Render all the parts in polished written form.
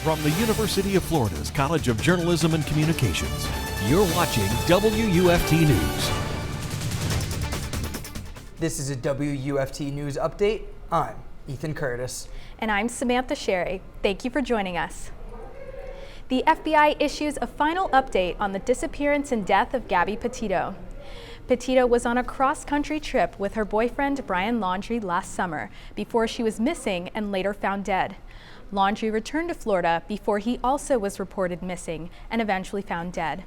From the University of Florida's College of Journalism and Communications, you're watching WUFT News. This is a WUFT News update. I'm Ethan Curtis. And I'm Samantha Chery. Thank you for joining us. The FBI issues a final update on the disappearance and death of Gabby Petito. Petito was on a cross-country trip with her boyfriend Brian Laundrie last summer before she was missing and later found dead. Laundrie returned to Florida before he also was reported missing and eventually found dead.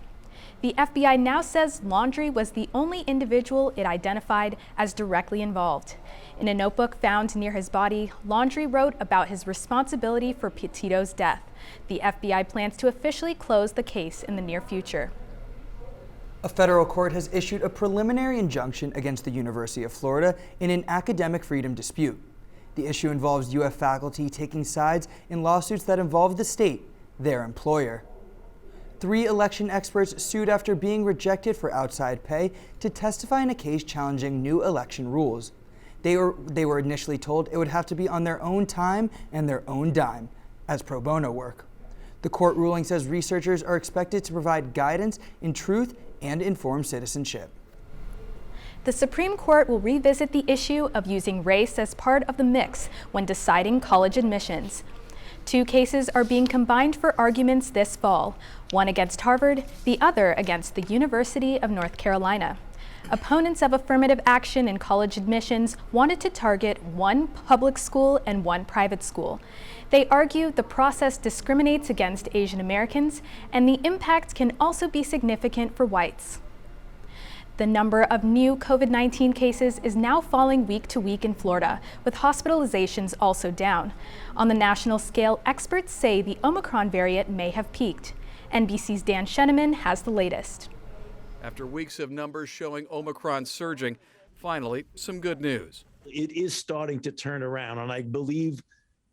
The FBI now says Laundrie was the only individual it identified as directly involved. In a notebook found near his body, Laundrie wrote about his responsibility for Petito's death. The FBI plans to officially close the case in the near future. A federal court has issued a preliminary injunction against the University of Florida in an academic freedom dispute. The issue involves UF faculty taking sides in lawsuits that involve the state, their employer. 3 election experts sued after being rejected for outside pay to testify in a case challenging new election rules. They were initially told it would have to be on their own time and their own dime, as pro bono work. The court ruling says researchers are expected to provide guidance in truth and informed citizenship. The Supreme Court will revisit the issue of using race as part of the mix when deciding college admissions. 2 cases are being combined for arguments this fall, one against Harvard, the other against the University of North Carolina. Opponents of affirmative action in college admissions wanted to target one public school and one private school. They argue the process discriminates against Asian Americans, and the impact can also be significant for whites. The number of new COVID-19 cases is now falling week to week in Florida, with hospitalizations also down. On the national scale, experts say the Omicron variant may have peaked. NBC's Dan Sheneman has the latest. After weeks of numbers showing Omicron surging, finally, some good news. It is starting to turn around, and I believe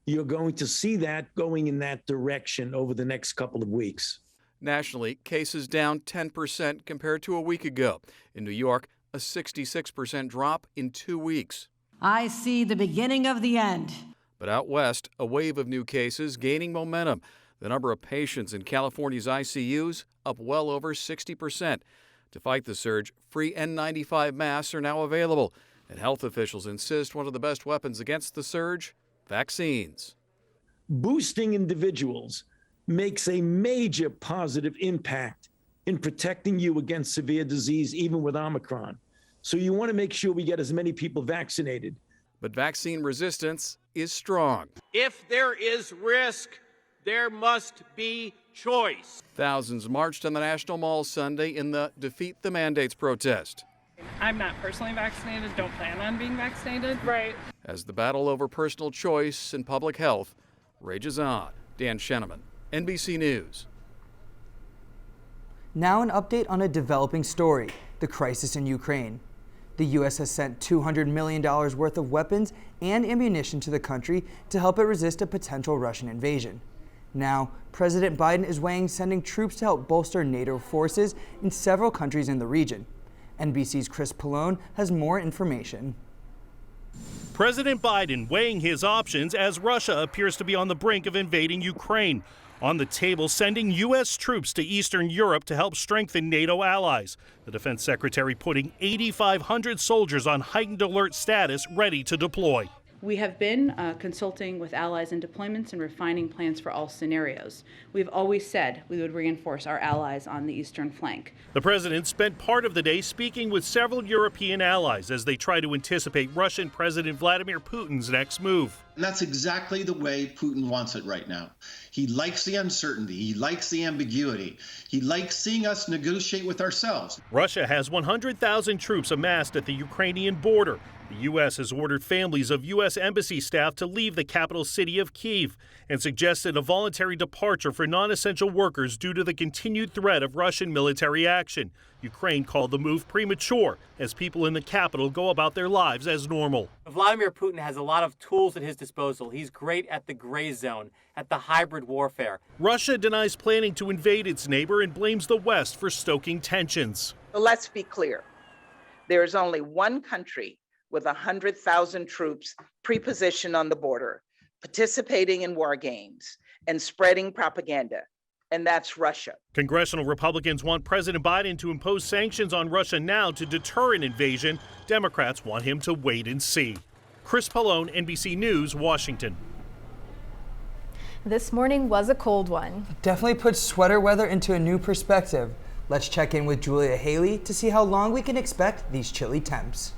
you're going to see that going in that direction over the next couple of weeks. Nationally, cases down 10% compared to a week ago. In New York, a 66% drop in 2 weeks. I see the beginning of the end. But out west, a wave of new cases gaining momentum. The number of patients in California's ICUs up well over 60%. To fight the surge, free N95 masks are now available. And health officials insist one of the best weapons against the surge, vaccines. Boosting individuals makes a major positive impact in protecting you against severe disease, even with Omicron. So you want to make sure we get as many people vaccinated. But vaccine resistance is strong. If there is risk, there must be choice. Thousands marched on the National Mall Sunday in the Defeat the Mandates protest. I'm not personally vaccinated, don't plan on being vaccinated. Right. As the battle over personal choice and public health rages on. Dan Sheneman, NBC News. Now an update on a developing story, the crisis in Ukraine. The U.S. has sent $200 million worth of weapons and ammunition to the country to help it resist a potential Russian invasion. Now, President Biden is weighing sending troops to help bolster NATO forces in several countries in the region. NBC's Chris Pallone has more information. President Biden weighing his options as Russia appears to be on the brink of invading Ukraine. On the table, sending U.S. troops to Eastern Europe to help strengthen NATO allies. The defense secretary putting 8,500 soldiers on heightened alert status, ready to deploy. We have been consulting with allies in deployments and refining plans for all scenarios. We've always said we would reinforce our allies on the eastern flank. The president spent part of the day speaking with several European allies as they try to anticipate Russian President Vladimir Putin's next move. And that's exactly the way Putin wants it right now. He likes the uncertainty. He likes the ambiguity. He likes seeing us negotiate with ourselves. Russia has 100,000 troops amassed at the Ukrainian border. The U.S. has ordered families of U.S. embassy staff to leave the capital city of Kyiv and suggested a voluntary departure for non-essential workers due to the continued threat of Russian military action. Ukraine called the move premature as people in the capital go about their lives as normal. Vladimir Putin has a lot of tools at his disposal. He's great at the gray zone, at the hybrid warfare. Russia denies planning to invade its neighbor and blames the West for stoking tensions. So let's be clear. There is only one country with 100,000 troops pre-positioned on the border, participating in war games, and spreading propaganda, and that's Russia. Congressional Republicans want President Biden to impose sanctions on Russia now to deter an invasion. Democrats want him to wait and see. Chris Pallone, NBC News, Washington. This morning was a cold one. Definitely puts sweater weather into a new perspective. Let's check in with Julia Haley to see how long we can expect these chilly temps.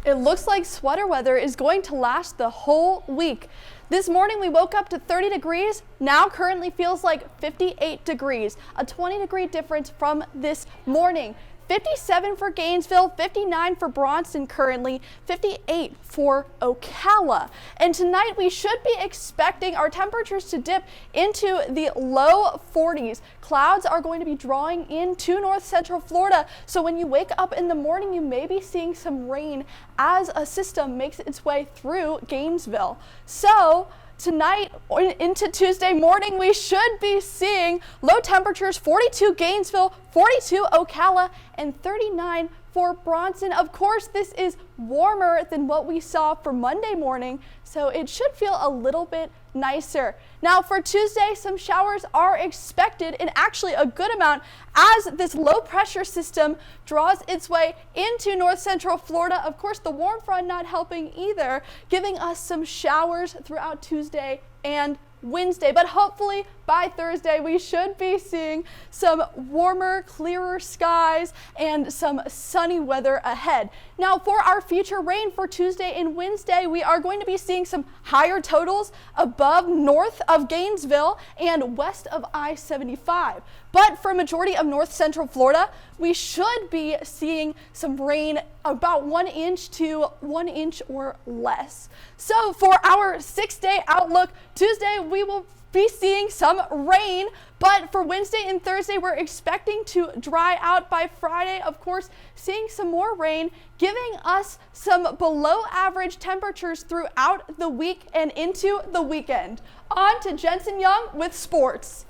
It looks like sweater weather is going to last the whole week. This morning we woke up to 30 degrees, now currently feels like 58 degrees, a 20-degree difference from this morning. 57 for Gainesville, 59 for Bronson currently, 58 for Ocala. And tonight we should be expecting our temperatures to dip into the low 40s. Clouds are going to be drawing into north central Florida, so when you wake up in the morning you may be seeing some rain as a system makes its way through Gainesville. So tonight into Tuesday morning, we should be seeing low temperatures, 42 Gainesville, 42 Ocala, and 39 for Bronson. Of course, this is warmer than what we saw for Monday morning, so it should feel a little bit nicer. Now for Tuesday, some showers are expected, and actually a good amount, as this low pressure system draws its way into north central Florida. Of course, the warm front not helping either, giving us some showers throughout Tuesday and Wednesday, but hopefully by Thursday we should be seeing some warmer, clearer skies and some sunny weather ahead. Now for our future rain for Tuesday and Wednesday, we are going to be seeing some higher totals above north of Gainesville and west of I-75. But for a majority of north central Florida, we should be seeing some rain about 1 inch to 1 inch or less. So for our 6-day outlook, Tuesday we will be seeing some rain, but for Wednesday and Thursday we're expecting to dry out. By Friday, of course, seeing some more rain, giving us some below average temperatures throughout the week and into the weekend. On to Jensen Young with sports.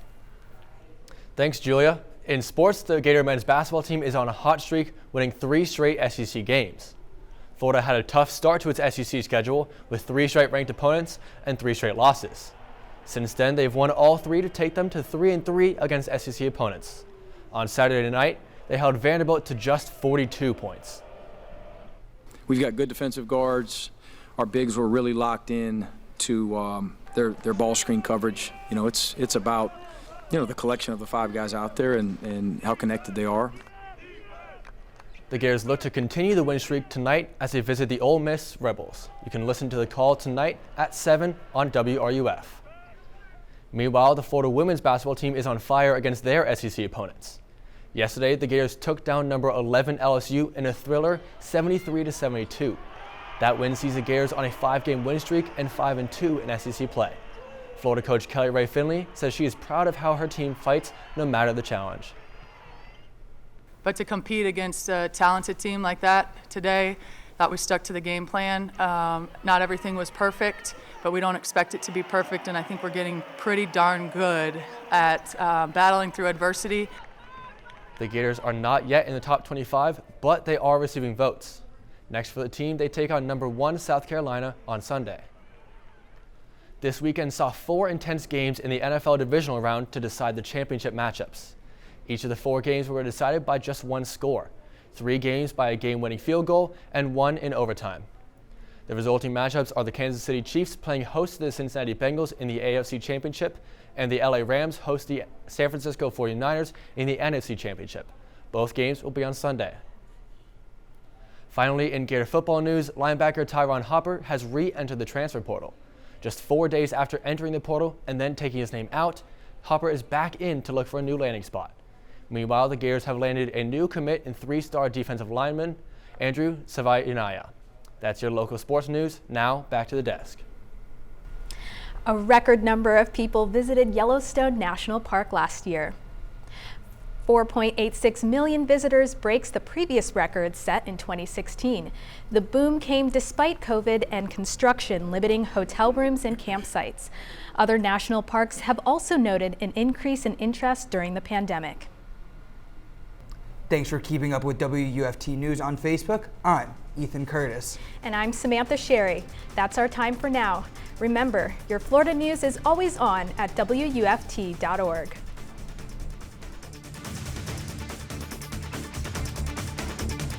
Thanks, Julia. In sports, the Gator men's basketball team is on a hot streak, winning 3 straight SEC games. Florida had a tough start to its SEC schedule with 3 straight ranked opponents and 3 straight losses. Since then, they've won all 3 to take them to 3-3 against SEC opponents. On Saturday night, they held Vanderbilt to just 42 points. We've got good defensive guards. Our bigs were really locked in to their ball screen coverage. You know, it's about, you know, the collection of the 5 guys out there and how connected they are. The Gators look to continue the win streak tonight as they visit the Ole Miss Rebels. You can listen to the call tonight at 7 on WRUF. Meanwhile, the Florida women's basketball team is on fire against their SEC opponents. Yesterday, the Gators took down number 11 LSU in a thriller 73-72. That win sees the Gators on a 5-game win streak and 5-2 in SEC play. Florida coach Kelly Rae Finley says she is proud of how her team fights no matter the challenge. But to compete against a talented team like that today, thought we stuck to the game plan. Not everything was perfect, but we don't expect it to be perfect, and I think we're getting pretty darn good at battling through adversity. The Gators are not yet in the top 25, but they are receiving votes. Next for the team, they take on number 1 South Carolina on Sunday. This weekend saw 4 intense games in the NFL divisional round to decide the championship matchups. Each of the 4 games were decided by just 1 score, 3 games by a game-winning field goal and 1 in overtime. The resulting matchups are the Kansas City Chiefs playing host to the Cincinnati Bengals in the AFC Championship, and the LA Rams host the San Francisco 49ers in the NFC Championship. Both games will be on Sunday. Finally, in Gator football news, linebacker Tyron Hopper has re-entered the transfer portal. Just 4 days after entering the portal and then taking his name out, Hopper is back in to look for a new landing spot. Meanwhile, the Gators have landed a new commit in 3-star defensive lineman Andrew Savaiinaya. That's your local sports news. Now back to the desk. A record number of people visited Yellowstone National Park last year. 4.86 million visitors breaks the previous record set in 2016. The boom came despite COVID and construction limiting hotel rooms and campsites. Other national parks have also noted an increase in interest during the pandemic. Thanks for keeping up with WUFT News on Facebook. I'm Ethan Curtis. And I'm Samantha Chery. That's our time for now. Remember, your Florida news is always on at WUFT.org.